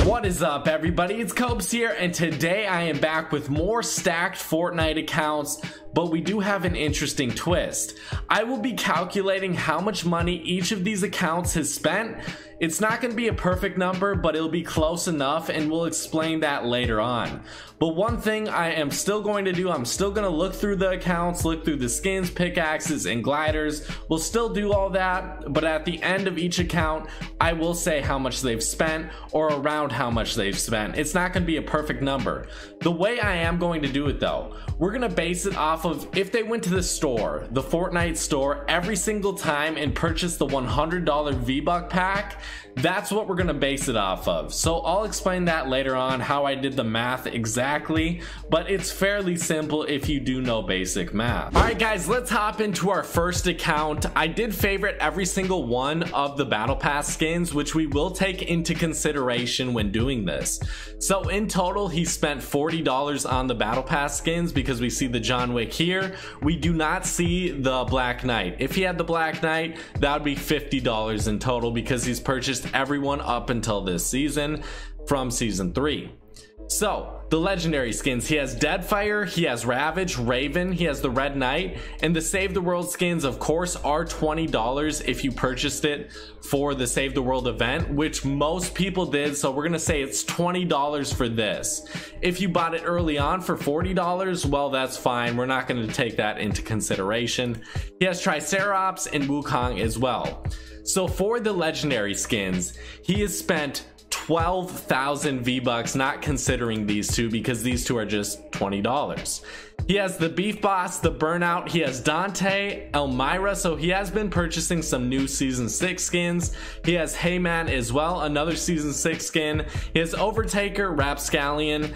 What is up, everybody? It's Copes here, and today I am back with more stacked Fortnite accounts, but we do have an interesting twist. I will be calculating how much money each of these accounts has spent. It's not going to be a perfect number, but it'll be close enough, and we'll explain that later on. But one thing I am still going to do, I'm still going to look through the accounts, look through the skins, pickaxes, and gliders. We'll still do all that, but at the end of each account, I will say how much they've spent or around how much they've spent. It's not going to be a perfect number. The way I am going to do it though, we're going to base it off of if they went to the store, the Fortnite store, every single time and purchased the $100 V-Buck pack. That's what we're going to base it off of. So I'll explain that later on, how I did the math exactly, but it's fairly simple if you do know basic math. Alright guys, let's hop into our first account. I did favorite every single one of the Battle Pass skins, which we will take into consideration when doing this. So in total, he spent $40 on the Battle Pass skins because we see the John Wick here. We do not see the Black Knight. If he had the Black Knight, that would be $50 in total because he's purchased everyone up until this season from season 3. So the legendary skins, he has Deadfire, he has Ravage, Raven, he has the Red Knight, and the Save the World skins of course are $20 if you purchased it for the Save the World event, which most people did, so we're gonna say it's $20 for this. If you bought it early on for $40, well, that's fine, we're not going to take that into consideration. He has Triceratops and Wukong as well. So for the legendary skins, he has spent 12,000 V-Bucks, not considering these two because these two are just $20. He has the Beef Boss, the Burnout, he has Dante, Elmira, so he has been purchasing some new Season 6 skins. He has Heyman as well, another Season 6 skin. He has Overtaker, Rapscallion.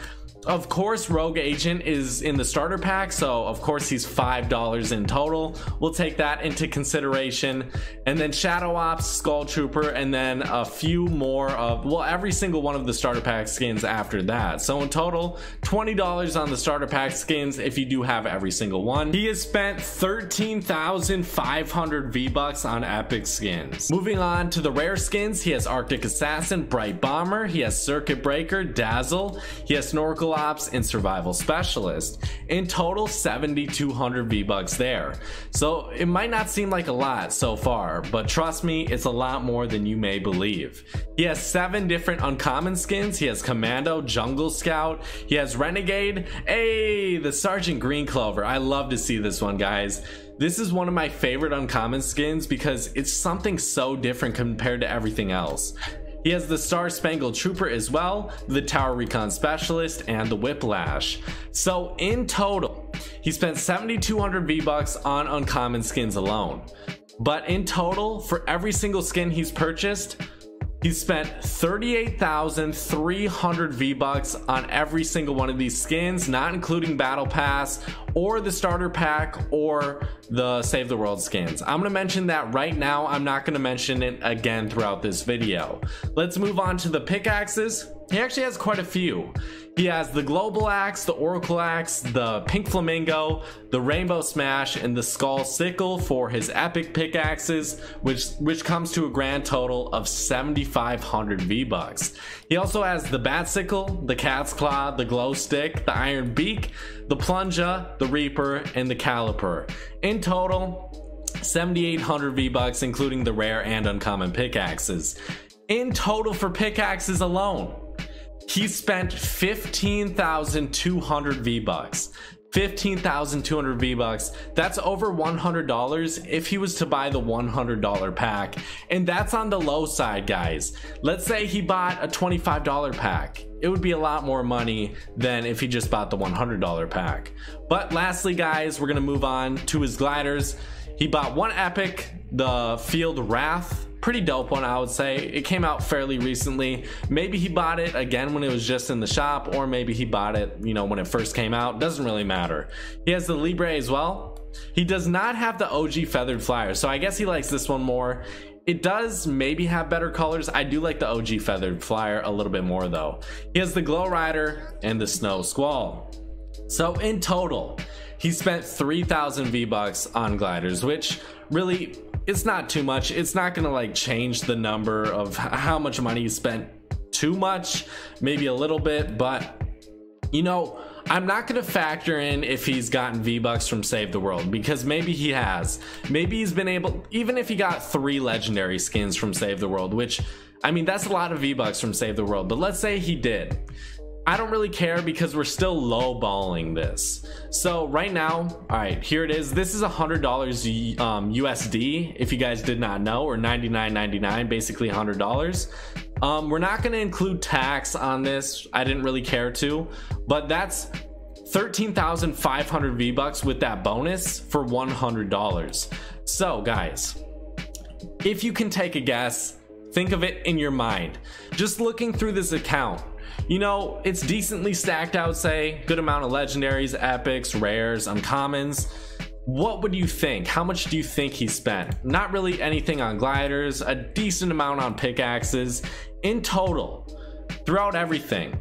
Of course, Rogue Agent is in the starter pack, so of course he's $5 in total. We'll take that into consideration. And then Shadow Ops, Skull Trooper, and then a few more of, well, every single one of the starter pack skins after that. So in total, $20 on the starter pack skins if you do have every single one. He has spent 13,500 V-Bucks on epic skins. Moving on to the rare skins, he has Arctic Assassin, Bright Bomber, he has Circuit Breaker, Dazzle, he has Snorkel Ops, and Survival Specialist. In total, 7,200 V-Bucks there. So it might not seem like a lot so far, but trust me, it's a lot more than you may believe. He has 7 different uncommon skins. He has Commando, Jungle Scout, he has Renegade, hey, the Sergeant Green Clover. I love to see this one, guys. This is one of my favorite uncommon skins because it's something so different compared to everything else. He has the Star Spangled Trooper as well, the Tower Recon Specialist, and the Whiplash. So in total, he spent 7,200 V-Bucks on uncommon skins alone. But in total, for every single skin he's purchased, he spent 38,300 V-Bucks on every single one of these skins, not including Battle Pass or the starter pack or the Save the World skins. I'm going to mention that right now. I'm not going to mention it again throughout this video. Let's move on to the pickaxes. He actually has quite a few. He has the Global Axe, the Oracle Axe, the Pink Flamingo, the Rainbow Smash, and the Skull Sickle for his epic pickaxes, which comes to a grand total of 7,500 V-Bucks. He also has the Bat Sickle, the Cat's Claw, the Glow Stick, the Iron Beak, the Plunger, the Reaper, and the Caliper. In total, 7,800 V-Bucks, including the rare and uncommon pickaxes. In total for pickaxes alone, he spent 15,200 V-Bucks. 15,200 V-Bucks. That's over $100 if he was to buy the $100 pack. And that's on the low side, guys. Let's say he bought a $25 pack. It would be a lot more money than if he just bought the $100 pack. But lastly, guys, we're going to move on to his gliders. He bought one epic, the Field Wrath. Pretty dope one, I would say. It came out fairly recently. Maybe he bought it again when it was just in the shop, or maybe he bought it, you know, when it first came out. Doesn't really matter. He has the Libre as well. He does not have the OG Feathered Flyer, so I guess he likes this one more. It does maybe have better colors. I do like the OG Feathered Flyer a little bit more though. He has the Glow Rider and the Snow Squall. So in total, he spent 3,000 V-Bucks on gliders, which really, it's not too much. It's not gonna like change the number of how much money he spent too much, maybe a little bit, but you know, I'm not going to factor in if he's gotten V-Bucks from Save the World, because maybe he has. Maybe he's been able, even if he got 3 legendary skins from Save the World, which, I mean, that's a lot of V-Bucks from Save the World, but let's say he did. I don't really care because we're still lowballing this. So right now, all right, here it is. This is $100 USD, if you guys did not know, or $99.99, basically $100. We're not going to include tax on this. I didn't really care to, but that's 13,500 V-Bucks with that bonus for $100. So guys, if you can take a guess, think of it in your mind. Just looking through this account, you know, it's decently stacked, I would say. Good amount of legendaries, epics, rares, uncommons. What would you think? How much do you think he spent? Not really anything on gliders, a decent amount on pickaxes. In total, throughout everything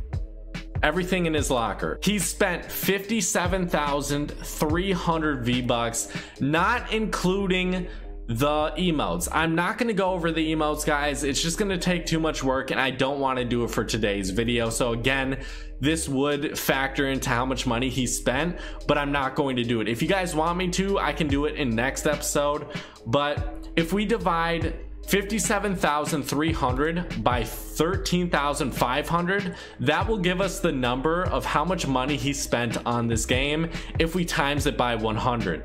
in his locker, he spent 57,300 V-Bucks, not including the emotes. I'm not going to go over the emotes, guys. It's just going to take too much work, and I don't want to do it for today's video. So again, this would factor into how much money he spent, but I'm not going to do it. If you guys want me to, I can do it in next episode. But if we divide 57,300 by 13,500, that will give us the number of how much money he spent on this game if we times it by 100.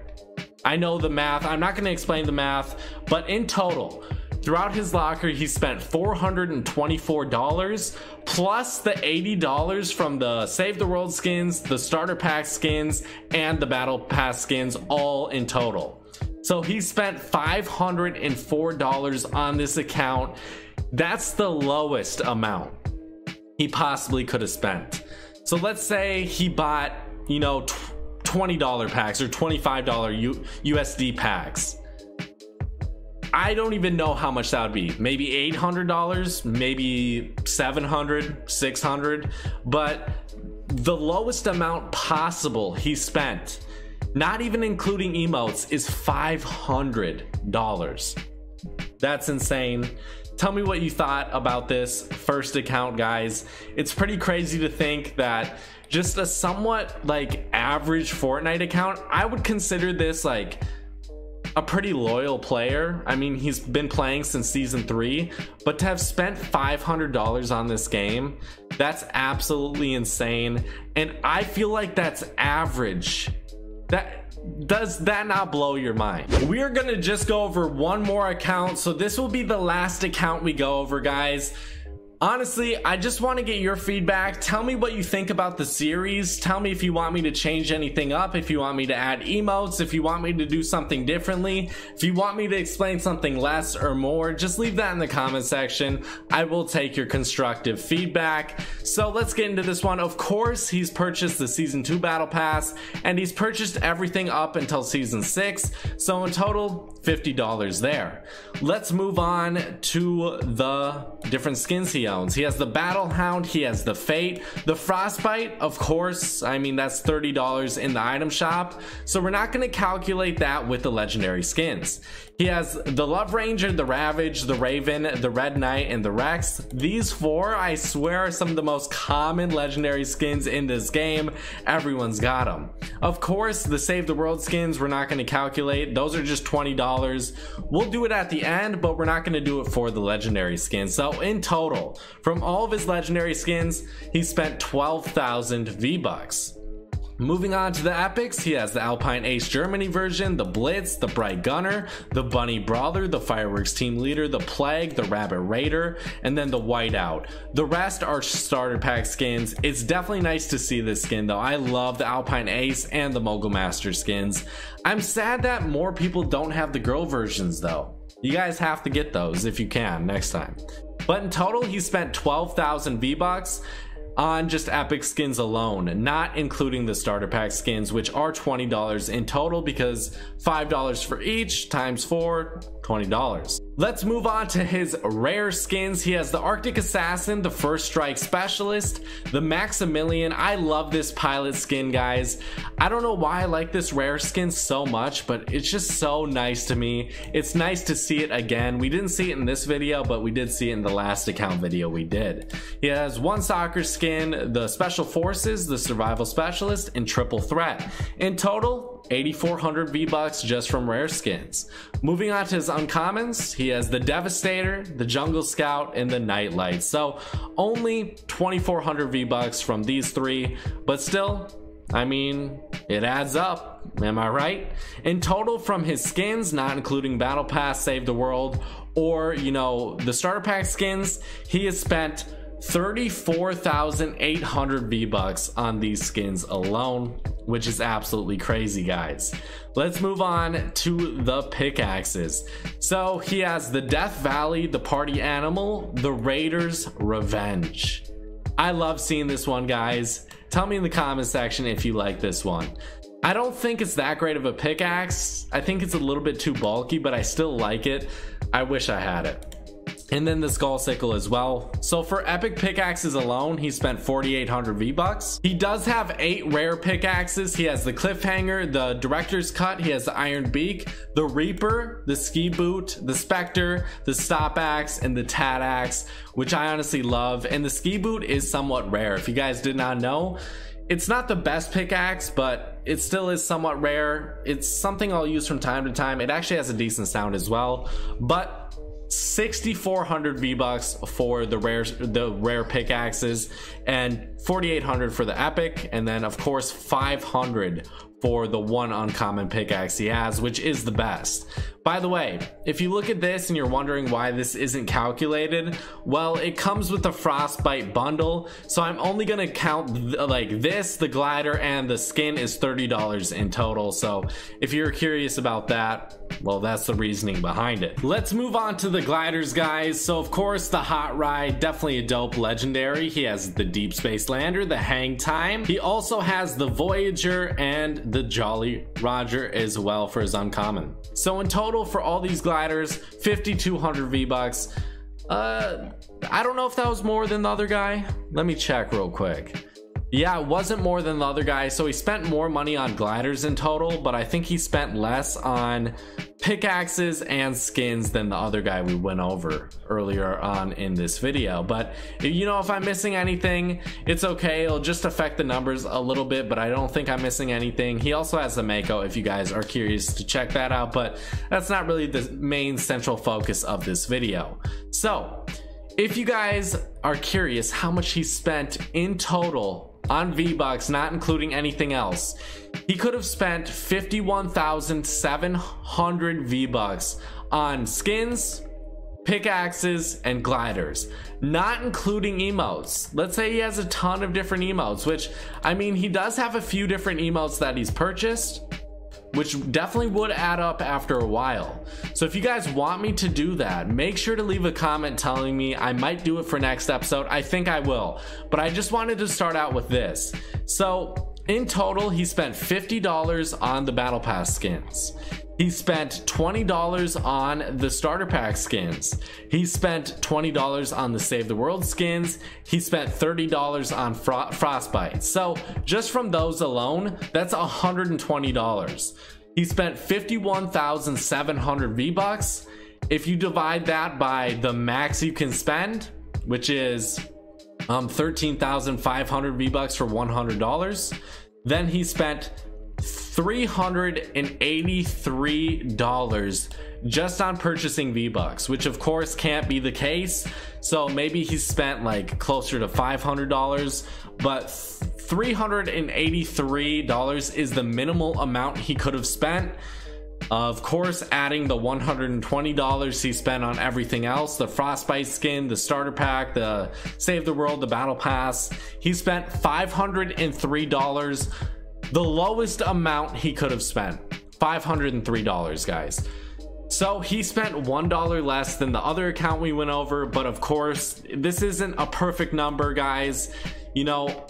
I know the math, I'm not going to explain the math, but in total, throughout his locker, he spent $424 plus the $80 from the Save the World skins, the starter pack skins, and the battle pass skins, all in total. So he spent $504 on this account. That's the lowest amount he possibly could have spent. So let's say he bought, you know, $20 packs or $25 USD packs. I don't even know how much that would be. Maybe $800, maybe $700, $600, but the lowest amount possible he spent, not even including emotes, is $500. That's insane. Tell me what you thought about this first account, guys. It's pretty crazy to think that just a somewhat like average Fortnite account, I would consider this like a pretty loyal player. I mean, he's been playing since season 3, but to have spent $500 on this game, that's absolutely insane. And I feel like that's average. Does that not blow your mind? We are gonna just go over one more account, so this will be the last account we go over, guys. Honestly, I just want to get your feedback. Tell me what you think about the series. Tell me if you want me to change anything up, if you want me to add emotes, if you want me to do something differently, if you want me to explain something less or more, just leave that in the comment section. I will take your constructive feedback. So let's get into this one. Of course, he's purchased the Season 2 Battle Pass, and he's purchased everything up until Season 6. So in total, $50 there. Let's move on to the different skins he owns. He has the Battle Hound, he has the Fate, the Frostbite, of course. I mean, that's $30 in the item shop, so we're not going to calculate that with the legendary skins. He has the Love Ranger, the Ravage, the Raven, the Red Knight, and the Rex. These 4, I swear, are some of the most common legendary skins in this game. Everyone's got them. Of course, the Save the World skins, we're not going to calculate. Those are just $20. We'll do it at the end, but we're not going to do it for the legendary skins. So in total, from all of his legendary skins, he spent 12,000 V-Bucks. Moving on to the epics, he has the Alpine Ace Germany version, the Blitz, the Bright Gunner, the Bunny Brawler, the Fireworks Team Leader, the Plague, the Rabbit Raider, and then the Whiteout. The rest are starter pack skins. It's definitely nice to see this skin though. I love the Alpine Ace and the Mogul Master skins. I'm sad that more people don't have the girl versions though. You guys have to get those if you can next time. But in total, he spent 12,000 V-Bucks on just epic skins alone, not including the starter pack skins, which are $20 in total, because $5 for each times 4, $20. Let's move on to his rare skins. He has the Arctic Assassin, the First Strike Specialist, the Maximilian. I love this pilot skin, guys. I don't know why I like this rare skin so much, but it's just so nice to me. It's nice to see it again. We didn't see it in this video, but we did see it in the last account video we did. He has one soccer skin, the Special Forces, the Survival Specialist, and Triple Threat. In total, 8,400 V-Bucks just from rare skins. Moving on to his uncommons, he has the Devastator, the Jungle Scout, and the Nightlight. So only 2,400 V-Bucks from these three, but still, I mean, it adds up, am I right? In total from his skins, not including Battle Pass, Save the World, or, you know, the starter pack skins, he has spent 34,800 V-Bucks on these skins alone, which is absolutely crazy, guys. Let's move on to the pickaxes. So he has the Death Valley, the Party Animal, the Raiders Revenge. I love seeing this one, guys. Tell me in the comment section if you like this one. I don't think it's that great of a pickaxe. I think it's a little bit too bulky, but I still like it. I wish I had it. And then the Skull Sickle as well. So for epic pickaxes alone, he spent 4,800 V-Bucks. He does have 8 rare pickaxes. He has the Cliffhanger, the Director's Cut, he has the Iron Beak, the Reaper, the Ski Boot, the Spectre, the Stop Axe, and the Tat Axe, which I honestly love. And the Ski Boot is somewhat rare. If you guys did not know, it's not the best pickaxe, but it still is somewhat rare. It's something I'll use from time to time. It actually has a decent sound as well, but 6,400 V-Bucks for the rare pickaxes, and 4,800 for the epic, and then of course 500 for the one uncommon pickaxe he has, which is the best. By the way, if you look at this and you're wondering why this isn't calculated, well, it comes with the Frostbite bundle, so I'm only gonna count like this, the glider, and the skin is $30 in total. So if you're curious about that, well, that's the reasoning behind it. Let's move on to the gliders, guys. So of course the Hot Ride, definitely a dope legendary. He has the Deep Space Lander, the Hang Time. He also has the Voyager and the Jolly Roger as well for his uncommon. So in total for all these gliders, 5,200 V-Bucks. I don't know if that was more than the other guy. Let me check real quick. Yeah, it wasn't more than the other guy, so he spent more money on gliders in total, but I think he spent less on pickaxes and skins than the other guy we went over earlier on in this video. But you know, if I'm missing anything, it's okay. It'll just affect the numbers a little bit, but I don't think I'm missing anything. He also has the Mako if you guys are curious to check that out, but that's not really the main central focus of this video. So if you guys are curious how much he spent in total on V-Bucks, not including anything else, he could have spent 51,700 V-Bucks on skins, pickaxes, and gliders, not including emotes. Let's say he has a ton of different emotes, which, I mean, he does have a few different emotes that he's purchased, which definitely would add up after a while. So if you guys want me to do that, make sure to leave a comment telling me. I might do it for next episode. I think I will, but I just wanted to start out with this. So in total, he spent $50 on the Battle Pass skins. He spent $20 on the starter pack skins. He spent $20 on the Save the World skins. He spent $30 on Frostbite. So just from those alone, that's $120. He spent 51,700 V-Bucks. If you divide that by the max you can spend, which is 13,500 V-Bucks for $100, then he spent $383 just on purchasing V-Bucks, which of course can't be the case. So maybe he spent like closer to $500, but $383 is the minimal amount he could have spent. Of course, adding the $120 he spent on everything else, the Frostbite skin, the starter pack, the Save the World, the Battle Pass, he spent $503. The lowest amount he could have spent, $503, guys. So he spent $1 less than the other account we went over, but of course, this isn't a perfect number, guys. You know,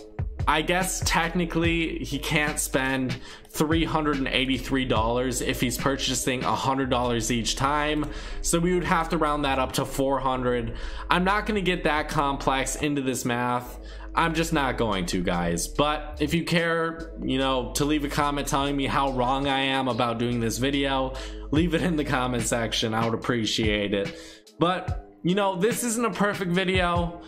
I guess technically he can't spend $383 if he's purchasing $100 each time, so we would have to round that up to $400. I'm not going to get that complex into this math. I'm just not going to, guys. But if you care, you know, to leave a comment telling me how wrong I am about doing this video, leave it in the comment section. I would appreciate it. But you know, this isn't a perfect video.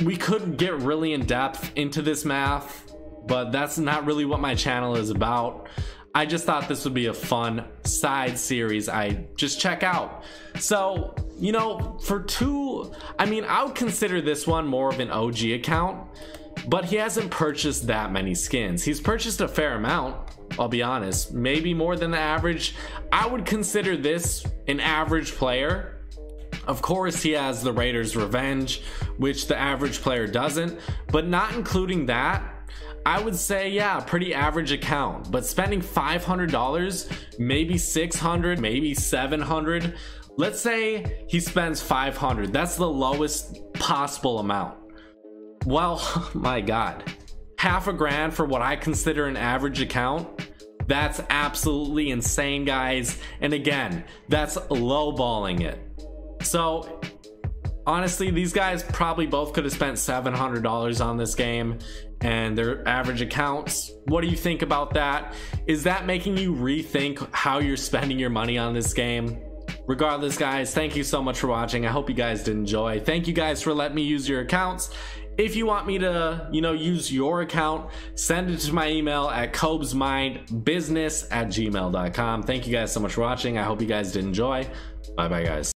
We could get really in depth into this math, but that's not really what my channel is about. I just thought this would be a fun side series I just check out. So, you know, I would consider this one more of an OG account, but he hasn't purchased that many skins. He's purchased a fair amount, I'll be honest, maybe more than the average. I would consider this an average player. Of course, he has the Raiders Revenge, which the average player doesn't, but not including that, I would say, yeah, pretty average account. But spending $500, maybe $600, maybe $700. Let's say he spends $500. That's the lowest possible amount. Well, my God, half a grand for what I consider an average account. That's absolutely insane, guys. And again, that's lowballing it. So honestly, these guys probably both could have spent $700 on this game and their average accounts. What do you think about that? Is that making you rethink how you're spending your money on this game? Regardless, guys, thank you so much for watching. I hope you guys did enjoy. Thank you guys for letting me use your accounts. If you want me to, you know, use your account, send it to my email at cobesmindbusiness@gmail.com. Thank you guys so much for watching. I hope you guys did enjoy. Bye bye, guys.